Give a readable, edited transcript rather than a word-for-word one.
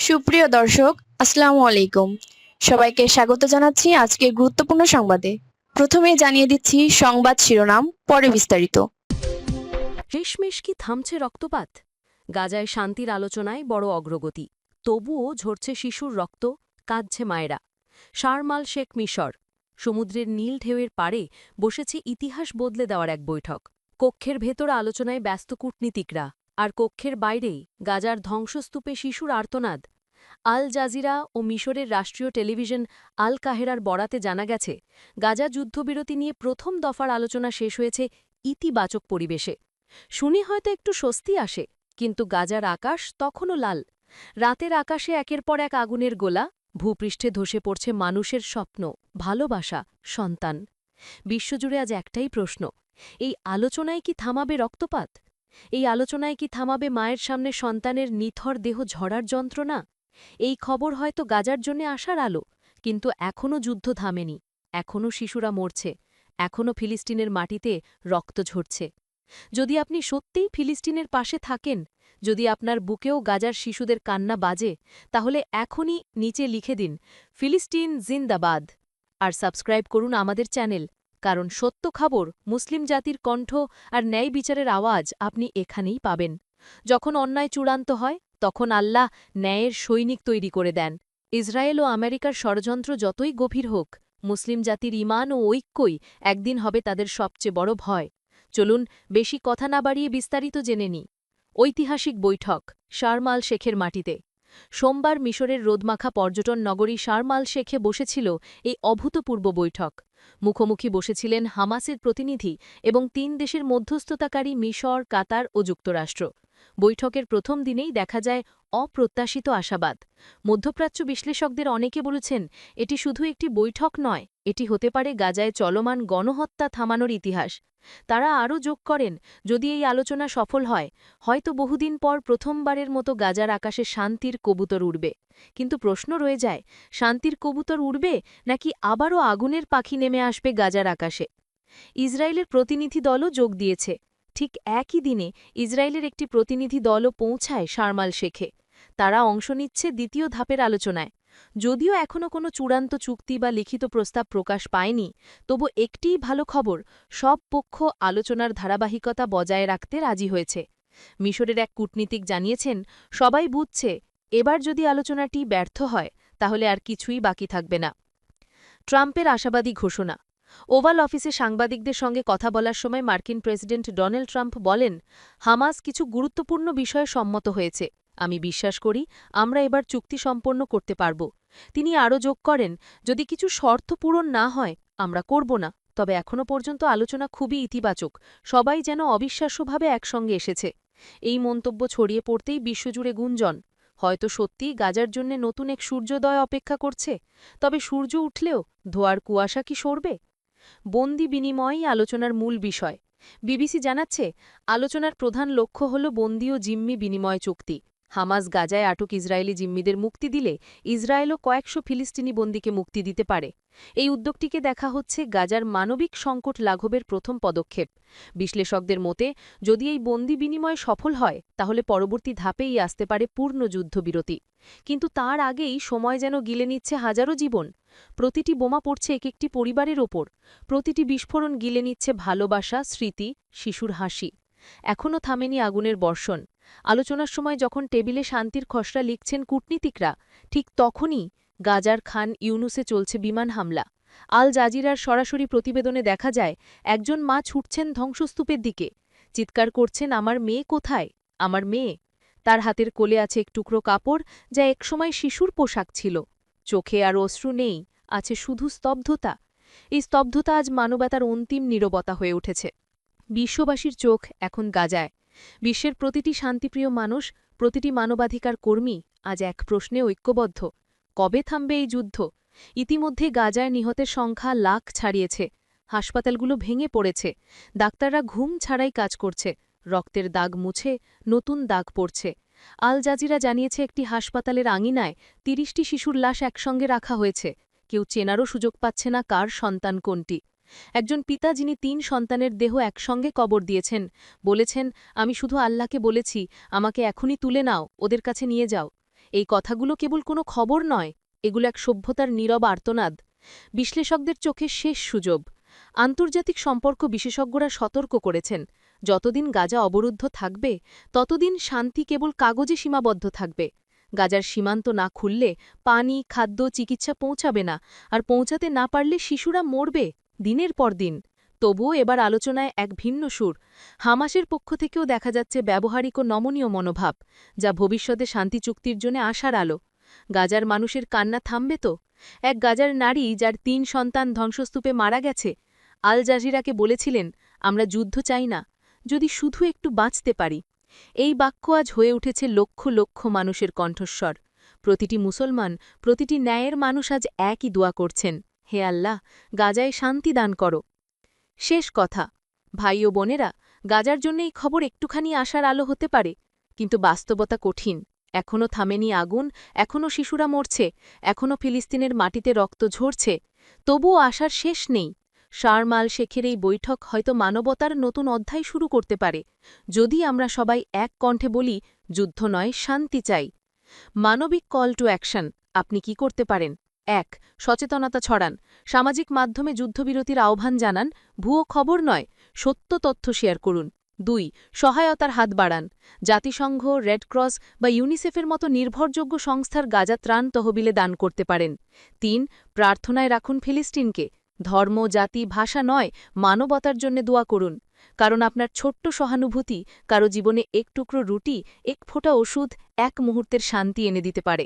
সুপ্রিয় দর্শক, আসসালামু আলাইকুম। সবাইকে স্বাগত জানাচ্ছি আজকের গুরুত্বপূর্ণ সংবাদে। প্রথমেই জানিয়ে দিচ্ছি সংবাদ শিরোনাম, পরে বিস্তারিত। শেষমেশ কি থামছে রক্তপাত? গাজায় শান্তির আলোচনায় বড় অগ্রগতি, তবুও ঝরছে শিশুর রক্ত, কাঁদছে মায়েরা। শারমাল শেখ মিশর, সমুদ্রের নীল ঢেউয়ের পাড়ে বসেছে ইতিহাস বদলে দেওয়ার এক বৈঠক। কক্ষের ভেতর আলোচনায় ব্যস্ত কূটনীতিকরা, আর কক্ষের বাইরেই গাজার ধ্বংসস্তূপে শিশুর আর্তনাদ। আল জাজিরা ও মিশরের রাষ্ট্রীয় টেলিভিশন আল কাহেরার বরাতে জানা গেছে, গাজা যুদ্ধবিরতি নিয়ে প্রথম দফার আলোচনা শেষ হয়েছে ইতিবাচক পরিবেশে। শুনে হয়তো একটু স্বস্তি আসে, কিন্তু গাজার আকাশ তখনও লাল। রাতের আকাশে একের পর এক আগুনের গোলা, ভূপৃষ্ঠে ধসে পড়ছে মানুষের স্বপ্ন, ভালোবাসা, সন্তান। বিশ্বজুড়ে আজ একটাই প্রশ্ন, এই আলোচনায় কি থামাবে রক্তপাত? এই আলোচনায় কি থামাবে মায়ের সামনে সন্তানের নিথর দেহ ঝরার যন্ত্রণা? এই খবর হয়তো গাজার জন্য আশার আলো, কিন্তু এখনও যুদ্ধ থামেনি, এখনও শিশুরা মরছে, এখনও ফিলিস্তিনের মাটিতে রক্ত ঝরছে। যদি আপনি সত্যিই ফিলিস্তিনের পাশে থাকেন, যদি আপনার বুকেও গাজার শিশুদের কান্না বাজে, তাহলে এখনই নিচে লিখে দিন, ফিলিস্তিন জিন্দাবাদ। আর সাবস্ক্রাইব করুন আমাদের চ্যানেল, কারণ সত্য খবর, মুসলিম জাতির কণ্ঠ আর ন্যায় বিচারের আওয়াজ আপনি এখানেই পাবেন। যখন অন্যায় চূড়ান্ত হয়, তখন আল্লাহ ন্যায়ের সৈনিক তৈরি করে দেন। ইসরায়েল ও আমেরিকার ষড়যন্ত্র যতই গভীর হোক, মুসলিম জাতির ঈমান ও ঐক্যই একদিন হবে তাদের সবচেয়ে বড় ভয়। চলুন বেশি কথা না বাড়িয়ে বিস্তারিত জেনে নিই। ঐতিহাসিক বৈঠক শারমাল শেখের মাটিতে। সোমবার মিশরের রোদমাখা পর্যটন নগরী শারমাল শেখে বসেছিল এই অভূতপূর্ব বৈঠক। মুখোমুখি বসেছিলেন হামাসের প্রতিনিধি এবং ৩ দেশের মধ্যস্থতাকারী মিশর, কাতার ও যুক্তরাষ্ট্র। বৈঠকের প্রথম দিনেই দেখা যায় অপ্রত্যাশিত আশাবাদ। মধ্যপ্রাচ্য বিশ্লেষকদের অনেকে বলেছেন, এটি শুধু একটি বৈঠক নয়, এটি হতে পারে গাজায় চলমান গণহত্যা থামানোর ইতিহাস। তারা আরও যোগ করেন, যদি এই আলোচনা সফল হয়, হয়তো বহুদিন পর প্রথমবারের মতো গাজার আকাশে শান্তির কবুতর উড়বে। কিন্তু প্রশ্ন রয়ে যায়, শান্তির কবুতর উড়বে নাকি আবারও আগুনের পাখি নেমে আসবে গাজার আকাশে? ইসরায়েলের প্রতিনিধি দলও যোগ দিয়েছে। ঠিক একই দিনে ইসরায়েলের একটি প্রতিনিধি দলও পৌঁছায় শারমাল শেখে। তারা অংশ নিচ্ছে দ্বিতীয় ধাপের আলোচনায়। যদিও এখনও কোনো চূড়ান্ত চুক্তি বা লিখিত প্রস্তাব প্রকাশ পায়নি, তবু একটিই ভালো খবর, সব পক্ষ আলোচনার ধারাবাহিকতা বজায় রাখতে রাজি হয়েছে। মিশরের এক কূটনীতিক জানিয়েছেন, সবাই বুঝছে, এবার যদি আলোচনাটি ব্যর্থ হয়, তাহলে আর কিছুই বাকি থাকবে না। ট্রাম্পের আশাবাদী ঘোষণা। ওভাল অফিসে সাংবাদিকদের সঙ্গে কথা বলার সময় মার্কিন প্রেসিডেন্ট ডোনাল্ড ট্রাম্প বলেন, হামাস কিছু গুরুত্বপূর্ণ বিষয়ে সম্মত হয়েছে। আমি বিশ্বাস করি আমরা এবার চুক্তি সম্পন্ন করতে পারব। তিনি আরও যোগ করেন, যদি কিছু শর্ত পূরণ না হয়, আমরা করব না। তবে এখনও পর্যন্ত আলোচনা খুবই ইতিবাচক, সবাই যেন অবিশ্বাস্যভাবে একসঙ্গে এসেছে। এই মন্তব্য ছড়িয়ে পড়তেই বিশ্বজুড়ে গুঞ্জন, হয়তো সত্যিই গাজার জন্য নতুন এক সূর্যোদয় অপেক্ষা করছে। তবে সূর্য উঠলেও ধোঁয়ার কুয়াশা কি সরবে? বন্দি বিনিময়ই আলোচনার মূল বিষয়। বিবিসি জানাচ্ছে, আলোচনার প্রধান লক্ষ্য হল বন্দি ও জিম্মি বিনিময় চুক্তি। হামাস গাজায় আটক ইসরায়েলি জিম্মিদের মুক্তি দিলে ইসরায়েলও কয়েকশো ফিলিস্তিনি বন্দীকে মুক্তি দিতে পারে। এই উদ্যোগটিকে দেখা হচ্ছে গাজার মানবিক সংকট লাঘবের প্রথম পদক্ষেপ। বিশ্লেষকদের মতে, যদি এই বন্দি বিনিময় সফল হয়, তাহলে পরবর্তী ধাপেই আসতে পারে পূর্ণ যুদ্ধবিরতি। কিন্তু তার আগেই সময় যেন গিলে নিচ্ছে হাজারো জীবন। প্রতিটি বোমা পড়ছে এক একটি পরিবারের ওপর, প্রতিটি বিস্ফোরণ গিলে নিচ্ছে ভালোবাসা, স্মৃতি, শিশুর হাসি। এখনও থামেনি আগুনের বর্ষণ। আলোচনার সময় যখন টেবিলে শান্তির খসড়া লিখছেন কূটনীতিকরা, ঠিক তখনই গাজার খান ইউনুসে চলছে বিমান হামলা। আল জাজিরার সরাসরি প্রতিবেদনে দেখা যায়, একজন মা ছুটছেন ধ্বংসস্তূপের দিকে, চিৎকার করছেন, আমার মেয়ে কোথায়, আমার মেয়ে। তার হাতের কোলে আছে এক টুকরো কাপড়, যা একসময় শিশুর পোশাক ছিল। চোখে আর অশ্রু নেই, আছে শুধু স্তব্ধতা। এই স্তব্ধতা আজ মানবতার অন্তিম নীরবতা হয়ে উঠেছে। বিশ্ববাসীর চোখ এখন গাজায়। বিশ্বের প্রতিটি শান্তিপ্রিয় মানুষ, প্রতিটি মানবাধিকার কর্মী আজ এক প্রশ্নে ঐক্যবদ্ধ, কবে থামবে এই যুদ্ধ? ইতিমধ্যে গাজায় নিহতের সংখ্যা লাখ ছাড়িয়েছে। হাসপাতালগুলো ভেঙে পড়েছে, ডাক্তাররা ঘুম ছাড়াই কাজ করছে, রক্তের দাগ মুছে নতুন দাগ পড়ছে। আল জাজিরা জানিয়েছে, একটি হাসপাতালের আঙিনায় ৩০টি শিশুর লাশ একসঙ্গে রাখা হয়েছে। কেউ চেনারও সুযোগ পাচ্ছে না কার সন্তান কোনটি। একজন পিতা, যিনি ৩ সন্তানের দেহ একসঙ্গে কবর দিয়েছেন, বলেছেন, আমি শুধু আল্লাহকে বলেছি, আমাকে এখনই তুলে নাও, ওদের কাছে নিয়ে যাও। এই কথাগুলো কেবল কোনো খবর নয়, এগুলো এক সভ্যতার নীরব আর্তনাদ। বিশ্লেষকদের চোখে শেষ সুযোগ। আন্তর্জাতিক সম্পর্ক বিশেষজ্ঞরা সতর্ক করেছেন, যতদিন গাজা অবরুদ্ধ থাকবে ততদিন শান্তি কেবল কাগজে সীমাবদ্ধ থাকবে। গাজার সীমান্ত না খুললে পানি, খাদ্য, চিকিৎসা পৌঁছাবে না, আর পৌঁছাতে না পারলে শিশুরা মরবে দিনের পর দিন। তবুও এবার আলোচনায় এক ভিন্ন সুর। হামাসের পক্ষ থেকেও দেখা যাচ্ছে ব্যবহারিক ও নমনীয় মনোভাব, যা ভবিষ্যতে শান্তি চুক্তির জন্য আশার আলো। গাজার মানুষের কান্না থামবে তো? এক গাজার নারী, যার ৩ সন্তান ধ্বংসস্তূপে মারা গেছে, আল জাজিরাকে বলেছিলেন, আমরা যুদ্ধ চাই না, যদি শুধু একটু বাঁচতে পারি। এই বাক্য আজ হয়ে উঠেছে লক্ষ লক্ষ মানুষের কণ্ঠস্বর। প্রতিটি মুসলমান, প্রতিটি ন্যায়ের মানুষ আজ একই দোয়া করছেন, হে আল্লাহ, গাজায় শান্তি দান করো। শেষ কথা, ভাই ও বোনেরা, গাজার জন্য এই খবর একটুখানি আশার আলো হতে পারে, কিন্তু বাস্তবতা কঠিন। এখনও থামেনি আগুন, এখনও শিশুরা মরছে, এখনও ফিলিস্তিনের মাটিতে রক্ত ঝরছে। তবুও আশার শেষ নেই। শার্ম আল শেখের এই বৈঠক হয়তো মানবতার নতুন অধ্যায় শুরু করতে পারে, যদি আমরা সবাই এক কণ্ঠে বলি, যুদ্ধ নয়, শান্তি চাই। মানবিক কল টু অ্যাকশন। আপনি কি করতে পারেন? ১. সচেতনতা ছড়ান। সামাজিক মাধ্যমে যুদ্ধবিরতির আহ্বান জানান, ভুয়ো খবর নয়, সত্য তথ্য শেয়ার করুন। ২. সহায়তার হাত বাড়ান। জাতিসংঘ, রেড ক্রস বা ইউনিসেফের মতো নির্ভরযোগ্য সংস্থার গাজা ত্রাণ তহবিলে দান করতে পারেন। ৩. প্রার্থনায় রাখুন ফিলিস্তিনকে। ধর্ম, জাতি, ভাষা নয়, মানবতার জন্য দোয়া করুন। কারণ আপনার ছোট্ট সহানুভূতি কারো জীবনে এক টুকরো রুটি, এক ফোঁটা ওষুধ, এক মুহূর্তের শান্তি এনে দিতে পারে।